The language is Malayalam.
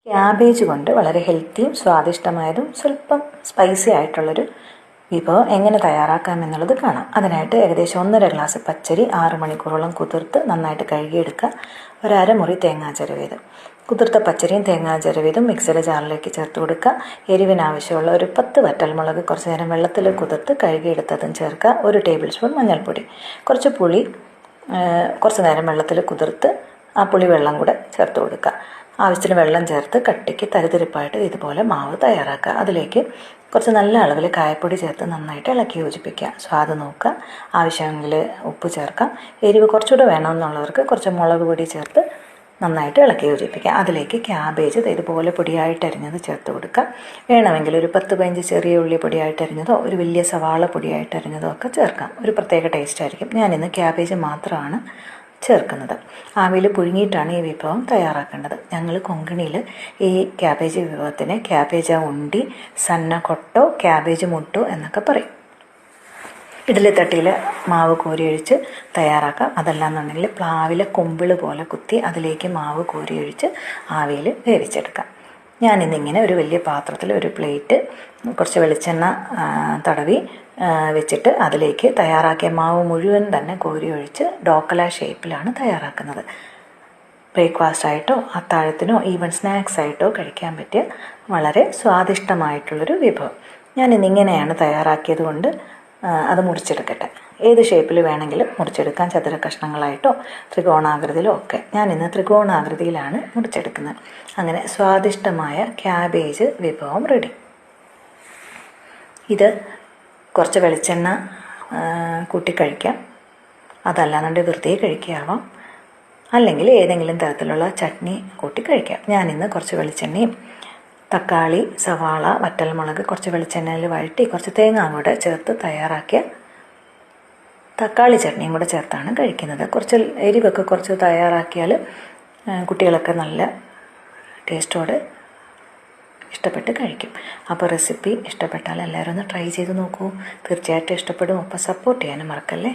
ക്യാബേജ് കൊണ്ട് വളരെ ഹെൽത്തിയും സ്വാദിഷ്ടമായതും സ്വല്പം സ്പൈസി ആയിട്ടുള്ളൊരു വിഭവം എങ്ങനെ തയ്യാറാക്കാം എന്നുള്ളത് കാണാം. അതിനായിട്ട് ഏകദേശം 1.5 ഗ്ലാസ് പച്ചരി 6 മണിക്കൂറോളം കുതിർത്ത് നന്നായിട്ട് കഴുകിയെടുക്കുക. ഒരു അരമുറി തേങ്ങാ ചിരവിയത്, കുതിർത്ത പച്ചരിയും തേങ്ങാ ചിരവിയതും മിക്സിയുടെ ജാറിലേക്ക് ചേർത്ത് കൊടുക്കുക. എരിവിനാവശ്യമുള്ള ഒരു 10 വറ്റൽമുളക് കുറച്ച് നേരം വെള്ളത്തിൽ കുതിർത്ത് കഴുകിയെടുത്തതും ചേർക്കുക. 1 ടേബിൾ സ്പൂൺ മഞ്ഞൾപ്പൊടി, കുറച്ച് പുളി കുറച്ച് നേരം വെള്ളത്തിൽ കുതിർത്ത് ആ പുളി വെള്ളം കൂടെ ചേർത്ത് കൊടുക്കുക. ആവശ്യത്തിന് വെള്ളം ചേർത്ത് കട്ടിക്ക് തരിതരിപ്പായിട്ട് ഇതുപോലെ മാവ് തയ്യാറാക്കുക. അതിലേക്ക് കുറച്ച് നല്ല അളവിൽ കായപ്പൊടി ചേർത്ത് നന്നായിട്ട് ഇളക്കി യോജിപ്പിക്കുക. സ്വാദ് നോക്കുക, ആവശ്യമെങ്കിൽ ഉപ്പ് ചേർക്കാം. എരിവ് കുറച്ചുകൂടെ വേണമെന്നുള്ളവർക്ക് കുറച്ച് മുളക് പൊടി ചേർത്ത് നന്നായിട്ട് ഇളക്കി യോജിപ്പിക്കുക. അതിലേക്ക് ക്യാബേജ് ഇതുപോലെ പൊടിയായിട്ട് അരിഞ്ഞത് ചേർത്ത് കൊടുക്കുക. വേണമെങ്കിൽ ഒരു 10-15 ചെറിയ ഉള്ളി പൊടിയായിട്ട് അരിഞ്ഞതോ ഒരു വലിയ സവാള പൊടിയായിട്ട് അരിഞ്ഞതോ ഒക്കെ ചേർക്കാം. ഒരു പ്രത്യേക ടേസ്റ്റ് ആയിരിക്കും. ഞാനിന്ന് ക്യാബേജ് മാത്രമാണ് ചേർക്കുന്നത്. ആവിയിൽ പുഴുങ്ങിയിട്ടാണ് ഈ വിഭവം തയ്യാറാക്കേണ്ടത്. ഞങ്ങൾ കൊങ്കണിയിൽ ഈ ക്യാബേജ് വിഭവത്തിന് ക്യാബേജ ഉണ്ടി, സന്ന കൊട്ടോ, ക്യാബേജ് മുട്ടോ എന്നൊക്കെ പറയും. ഇഡ്ഡലിത്തട്ടിയിൽ മാവ് കോരിയൊഴിച്ച് തയ്യാറാക്കാം. അതല്ലാന്നുണ്ടെങ്കിൽ പ്ലാവിലെ കൊമ്പിൾ പോലെ കുത്തി അതിലേക്ക് മാവ് കോരിയൊഴിച്ച് ആവിയിൽ വേവിച്ചെടുക്കാം. ഞാനിന്നിങ്ങനെ ഒരു വലിയ പാത്രത്തിൽ ഒരു പ്ലേറ്റ് കുറച്ച് വെളിച്ചെണ്ണ തടവി വെച്ചിട്ട് അതിലേക്ക് തയ്യാറാക്കിയ മാവ് മുഴുവൻ തന്നെ കോരി ഒഴിച്ച് ഡോക്കല ഷേപ്പിലാണ് തയ്യാറാക്കുന്നത്. ബ്രേക്ക്ഫാസ്റ്റായിട്ടോ അത്താഴത്തിനോ ഈവൻ സ്നാക്സ് ആയിട്ടോ കഴിക്കാൻ പറ്റിയ വളരെ സ്വാദിഷ്ടമായിട്ടുള്ളൊരു വിഭവം. ഞാനിന്നിങ്ങനെയാണ് തയ്യാറാക്കിയത് കൊണ്ട് അത് മുറിച്ചെടുക്കട്ടെ. ഏത് ഷേപ്പിൽ വേണമെങ്കിലും മുറിച്ചെടുക്കാം, ചതുര കഷ്ണങ്ങളായിട്ടോ ത്രികോണാകൃതിയിലോ ഒക്കെ. ഞാനിന്ന് ത്രികോണാകൃതിയിലാണ് മുറിച്ചെടുക്കുന്നത്. അങ്ങനെ സ്വാദിഷ്ടമായ ക്യാബേജ് വിഭവം റെഡി. ഇത് കുറച്ച് വെളിച്ചെണ്ണ കൂട്ടി കഴിക്കാം, അതല്ലാന്നുണ്ടെങ്കിൽ വെറുതെ കഴിക്കാവാം, അല്ലെങ്കിൽ ഏതെങ്കിലും തരത്തിലുള്ള ചട്നി കൂട്ടി കഴിക്കാം. ഞാനിന്ന് കുറച്ച് വെളിച്ചെണ്ണയും തക്കാളി, സവാള, വറ്റൽമുളക് കുറച്ച് വെളിച്ചെണ്ണയിൽ വഴറ്റി കുറച്ച് തേങ്ങ കൂടെ ചേർത്ത് തയ്യാറാക്കിയ തക്കാളി ചട്നിയും കൂടെ ചേർത്താണ് കഴിക്കുന്നത്. കുറച്ച് എരിവൊക്കെ കുറച്ച് തയ്യാറാക്കിയാൽ കുട്ടികളൊക്കെ നല്ല ടേസ്റ്റോടെ ഇഷ്ടപ്പെട്ട് കഴിക്കും. അപ്പോൾ റെസിപ്പി ഇഷ്ടപ്പെട്ടാൽ എല്ലാവരും ഒന്ന് ട്രൈ ചെയ്ത് നോക്കൂ. തീർച്ചയായിട്ടും ഇഷ്ടപ്പെടും. അപ്പോൾ സപ്പോർട്ട് ചെയ്യാനും മറക്കല്ലേ.